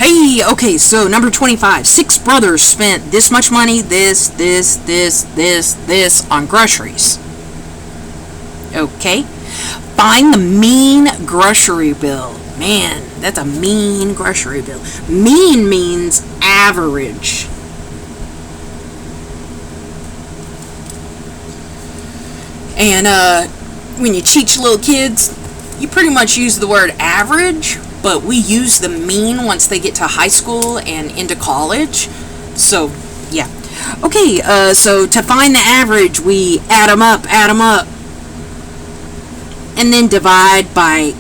Hey, okay, so number 25. 6 brothers spent this much money, this, on groceries. Okay? Find the mean grocery bill. Man, that's a mean grocery bill. Mean means average. And when you teach little kids, you pretty much use the word average, but we use the mean once they get to high school and into college. So, yeah. Okay, so to find the average, we add them up, and then divide by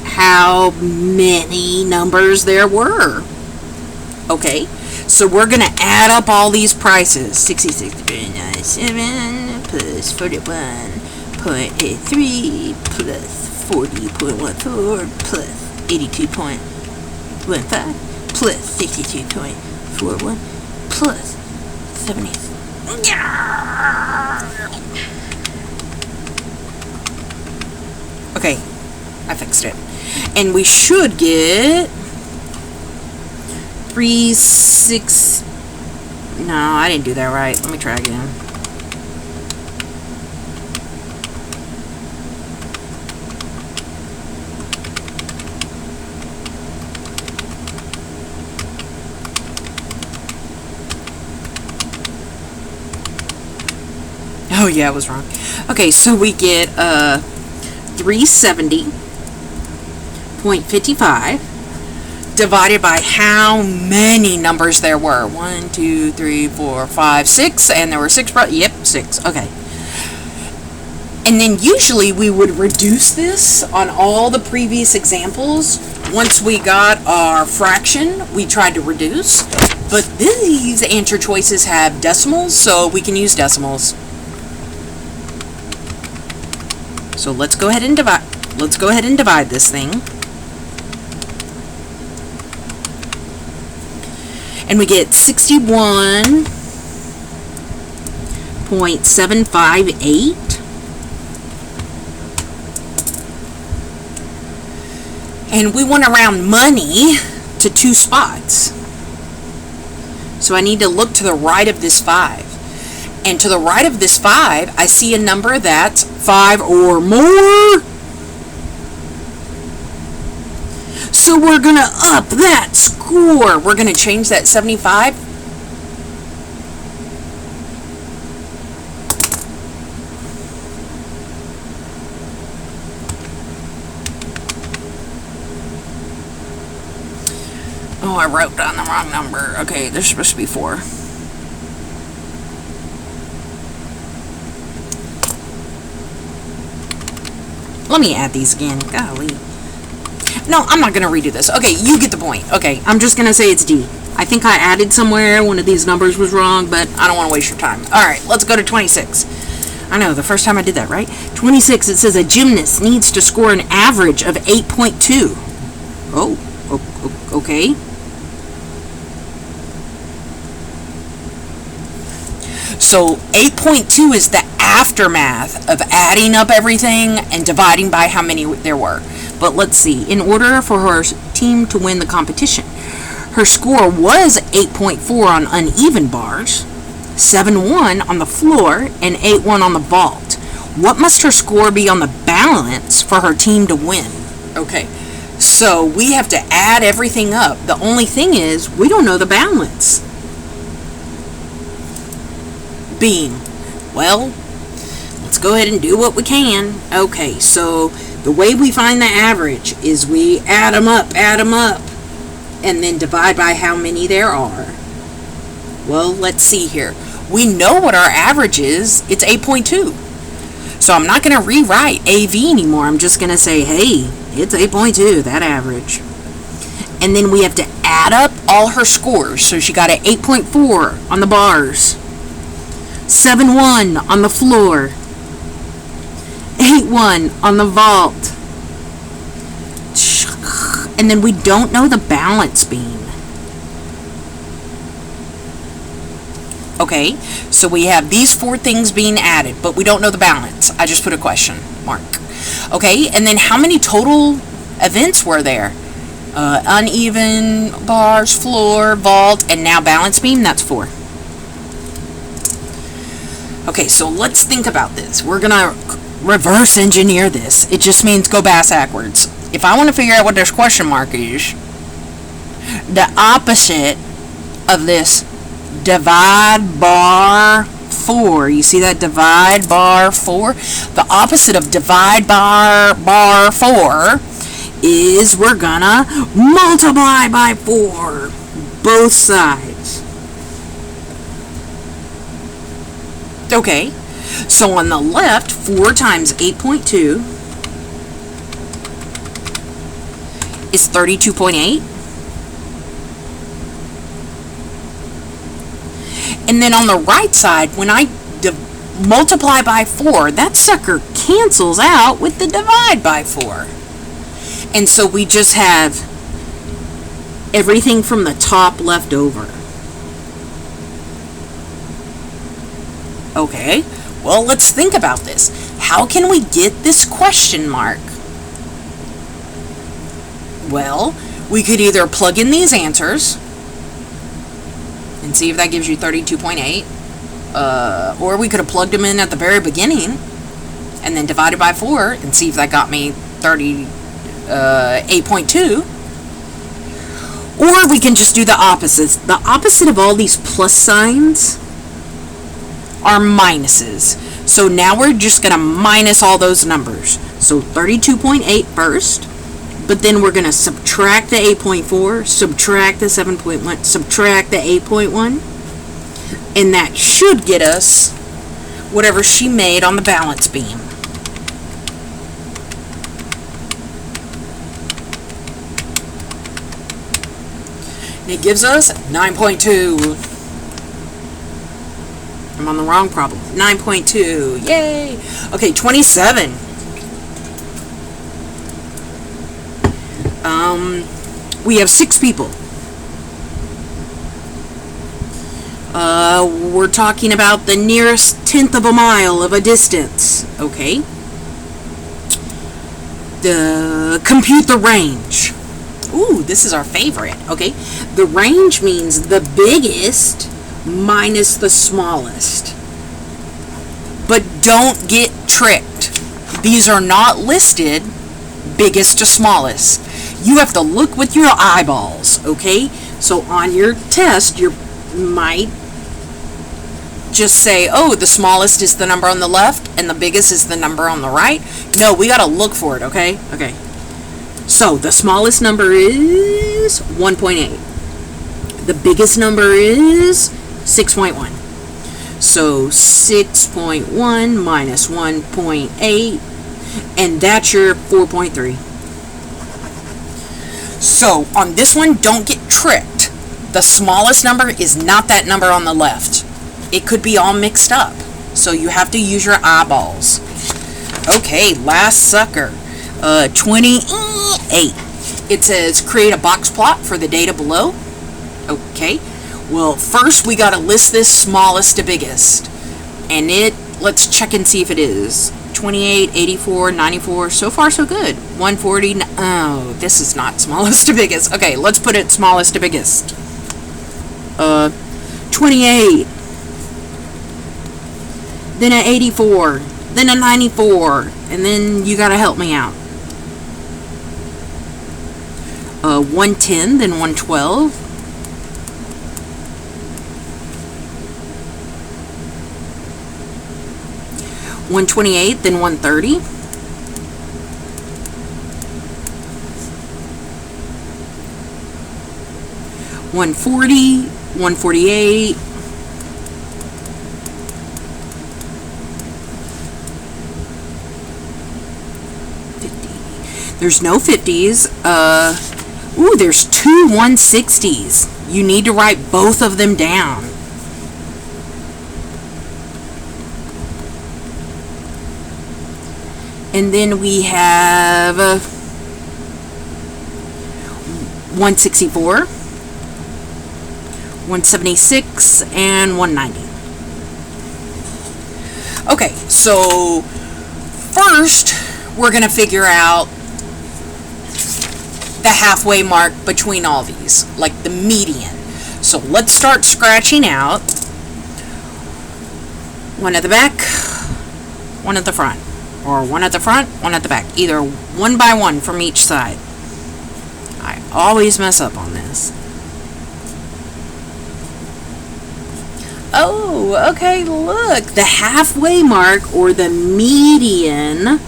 how many numbers there were. Okay, so we're going to add up all these prices. 66.97 plus 41.83 plus 40.14 plus 82.15 plus 62.41 plus 70. Okay, I fixed it. And we should get 36. No, I didn't do that right. Let me try again. Oh yeah, I was wrong. Okay, so we get 370.55 divided by how many numbers there were. 1, 2, 3, 4, 5, 6, and there were 6. Yep, 6. Okay. And then usually we would reduce this on all the previous examples. Once we got our fraction, we tried to reduce. But these answer choices have decimals, so we can use decimals. So let's go ahead and divide. Let's go ahead and divide this thing. And we get 61.758. And we want to round money to 2 spots. So I need to look to the right of this 5. And to the right of this 5, I see a number that's 5 or more. So we're going to up that score. We're going to change that 75. Oh, I wrote down the wrong number. Okay, there's supposed to be 4. Let me add these again. Golly. No, I'm not going to redo this. Okay, you get the point. Okay, I'm just going to say it's D. I think I added somewhere one of these numbers was wrong, but I don't want to waste your time. Alright, let's go to 26. I know, the first time I did that, right? 26, it says a gymnast needs to score an average of 8.2. Oh, okay. So 8.2 is the aftermath of adding up everything and dividing by how many there were. But let's see. In order for her team to win the competition, her score was 8.4 on uneven bars, 7-1 on the floor, and 8-1 on the vault. What must her score be on the balance for her team to win? Okay, so we have to add everything up. The only thing is, we don't know the balance. Being, well, let's go ahead and do what we can. Okay, so the way we find the average is we add them up, and then divide by how many there are. Well, let's see here. We know what our average is. It's 8.2. So I'm not going to rewrite AV anymore. I'm just going to say, hey, it's 8.2, that average. And then we have to add up all her scores. So she got an 8.4 on the bars, 7-1 on the floor, 8-1 on the vault. And then we don't know the balance beam. Okay, so we have these 4 things being added, but we don't know the balance. I just put a question mark. Okay, and then how many total events were there? Uneven bars, floor, vault, and now balance beam, that's 4. Okay, so let's think about this. We're going to reverse engineer this. It just means go backwards. If I want to figure out what this question mark is, the opposite of this divide bar 4, you see that divide bar 4? The opposite of divide bar 4 is we're gonna multiply by 4 both sides. Okay, so on the left, 4 times 8.2 is 32.8. And then on the right side, when I multiply by 4, that sucker cancels out with the divide by 4. And so we just have everything from the top left over. Okay, well, let's think about this. How can we get this question mark? Well, we could either plug in these answers and see if that gives you 32.8, or we could have plugged them in at the very beginning and then divided by 4 and see if that got me 8.2. Or we can just do the opposites. The opposite of all these plus signs are minuses. So now we're just going to minus all those numbers. So 32.8 first, but then we're going to subtract the 8.4, subtract the 7.1, subtract the 8.1, and that should get us whatever she made on the balance beam. And it gives us 9.2. I'm on the wrong problem. 9.2. Yay! Okay, 27. We have 6 people. We're talking about the nearest 1/10 of a mile of a distance. Okay. Compute the range. Ooh, this is our favorite. Okay. The range means the biggest minus the smallest. But don't get tricked. These are not listed biggest to smallest. You have to look with your eyeballs, okay? So on your test, you might just say, oh, the smallest is the number on the left and the biggest is the number on the right. No, we got to look for it, okay? Okay. So the smallest number is 1.8. The biggest number is 6.1. So 6.1 minus 1.8, and that's your 4.3. So on this one, don't get tricked. The smallest number is not that number on the left. It could be all mixed up. So you have to use your eyeballs. Okay, last sucker. 28. It says create a box plot for the data below. Okay. Well, first we got to list this smallest to biggest. And let's check and see if it is. 28, 84, 94. So far, so good. 140. Oh, this is not smallest to biggest. Okay, let's put it smallest to biggest. 28. Then an 84. Then a 94. And then you got to help me out. 110, then 112. 128, then 130. 140, 148. 50. There's no 50s. Ooh, there's 2 160s. You need to write both of them down. And then we have 164, 176, and 190. Okay, so first we're going to figure out the halfway mark between all these, like the median. So let's start scratching out one at the back, one at the front, or one at the front, one at the back, either one by one from each side. I always mess up on this. Oh, okay, look, the halfway mark, or the median,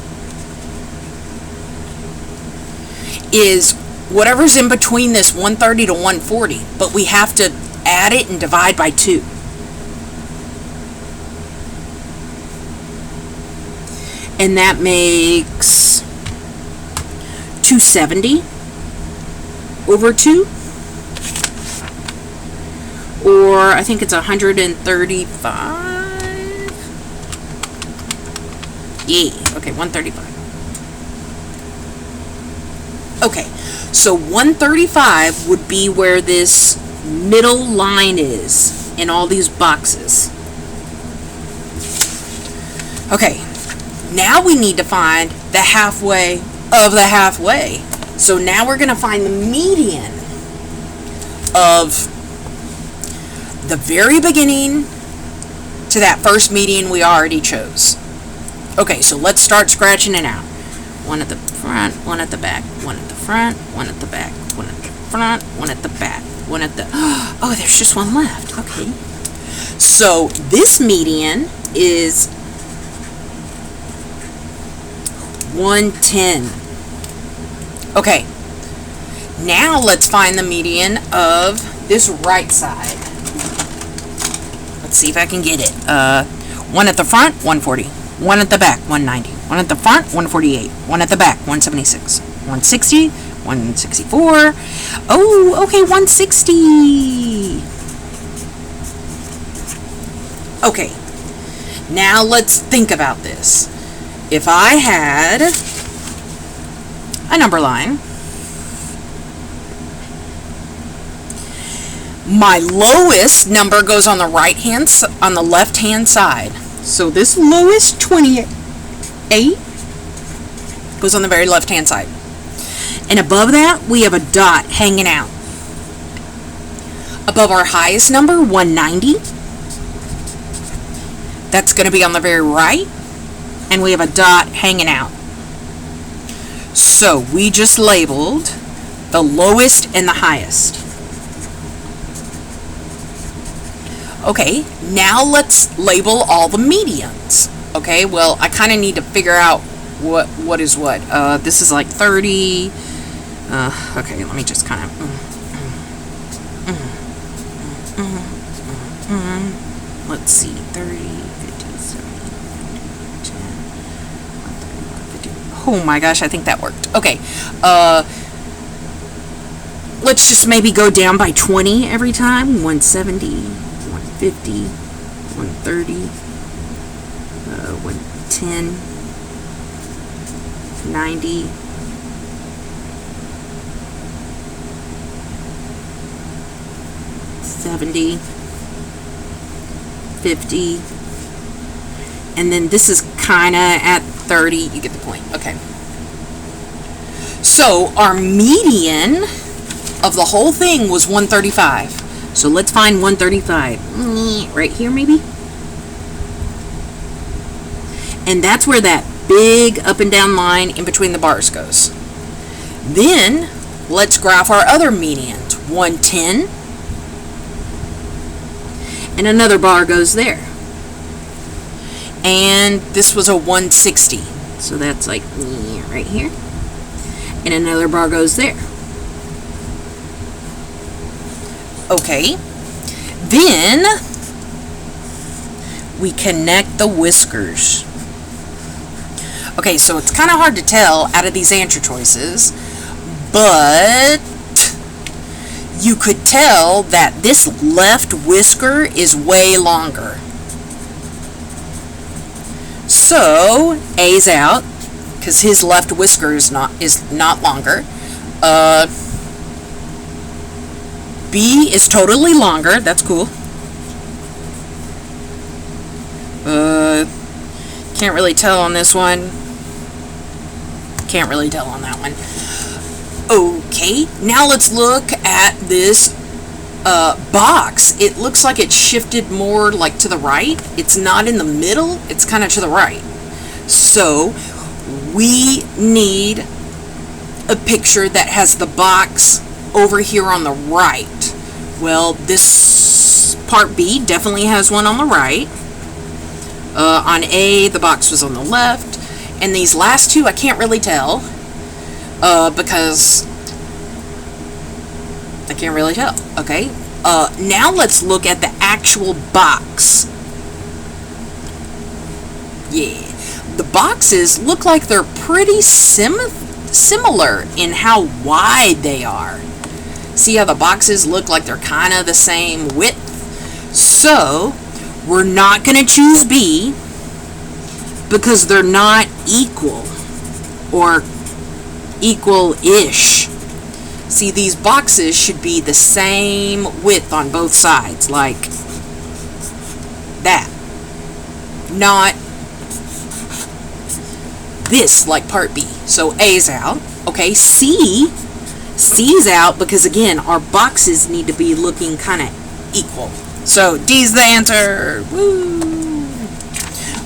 is whatever's in between this 130 to 140, but we have to add it and divide by 2. And that makes 270 over 2. Or I think it's 135. Yeah, okay, 135. Okay, so 135 would be where this middle line is in all these boxes. Okay, now we need to find the halfway of the halfway. So now we're going to find the median of the very beginning to that first median we already chose. Okay, so let's start scratching it out. One at the front, one at the back, one at the front, one at the back, one at the front, one at the back, one at the... Oh, there's just one left. Okay. So this median is 110. Okay. Now let's find the median of this right side. Let's see if I can get it. One at the front, 140. One at the back, 190. One at the front, 148. One at the back, 176. 160, 164. Oh, okay, 160. Okay, now let's think about this. If I had a number line, my lowest number goes on the on the left-hand side. So this lowest 28 goes on the very left-hand side. And above that, we have a dot hanging out. Above our highest number, 190, that's going to be on the very right. And we have a dot hanging out. So we just labeled the lowest and the highest. Okay, now let's label all the medians. Okay, well, I kind of need to figure out what is what. This is like 30. Okay, let me just kind of... Let's see, 30, 50, 70, 10, 50. Oh my gosh, I think that worked. Okay, let's just maybe go down by 20 every time. 170, 150, 130, 110, 90, 70, 50, and then this is kind of at 30. You get the point. Okay. So our median of the whole thing was 135. So let's find 135. Right here, maybe? And that's where that big up and down line in between the bars goes. Then let's graph our other medians. 110. And another bar goes there. And this was a 160. So that's like right here. And another bar goes there. Okay. Then we connect the whiskers. Okay, so it's kind of hard to tell out of these answer choices, but you could tell that this left whisker is way longer. So A's out because his left whisker is not longer. B is totally longer. That's cool. Can't really tell on this one. Can't really tell on that one. Okay, now let's look at this box. It looks like it's shifted more like to the right. It's not in the middle, it's kind of to the right. So we need a picture that has the box over here on the right. Well, this part B definitely has one on the right. On A, the box was on the left. And these last two, I can't really tell because I can't really tell. Okay. Now let's look at the actual box. Yeah. The boxes look like they're pretty similar in how wide they are. See how the boxes look like they're kind of the same width? So, we're not going to choose B because they're not equal or equal-ish. See, these boxes should be the same width on both sides, like that. Not this, like part B. So A's out. Okay, C's out because, again, our boxes need to be looking kind of equal. So D's the answer. Woo!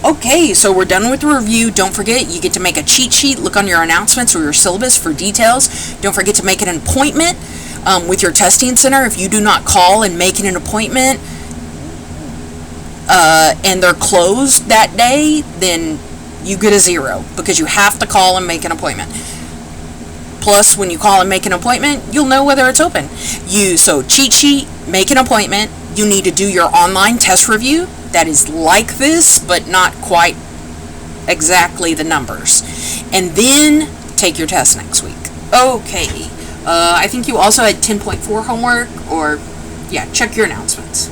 Okay, so we're done with the review. Don't forget, you get to make a cheat sheet. Look on your announcements or your syllabus for details. Don't forget to make an appointment with your testing center. If you do not call and make an appointment and they're closed that day, then you get a 0 because you have to call and make an appointment. Plus, when you call and make an appointment, you'll know whether it's open. So cheat sheet, make an appointment. You need to do your online test review. That is like this, but not quite exactly the numbers. And then take your test next week. Okay. I think you also had 10.4 homework, or, yeah, check your announcements.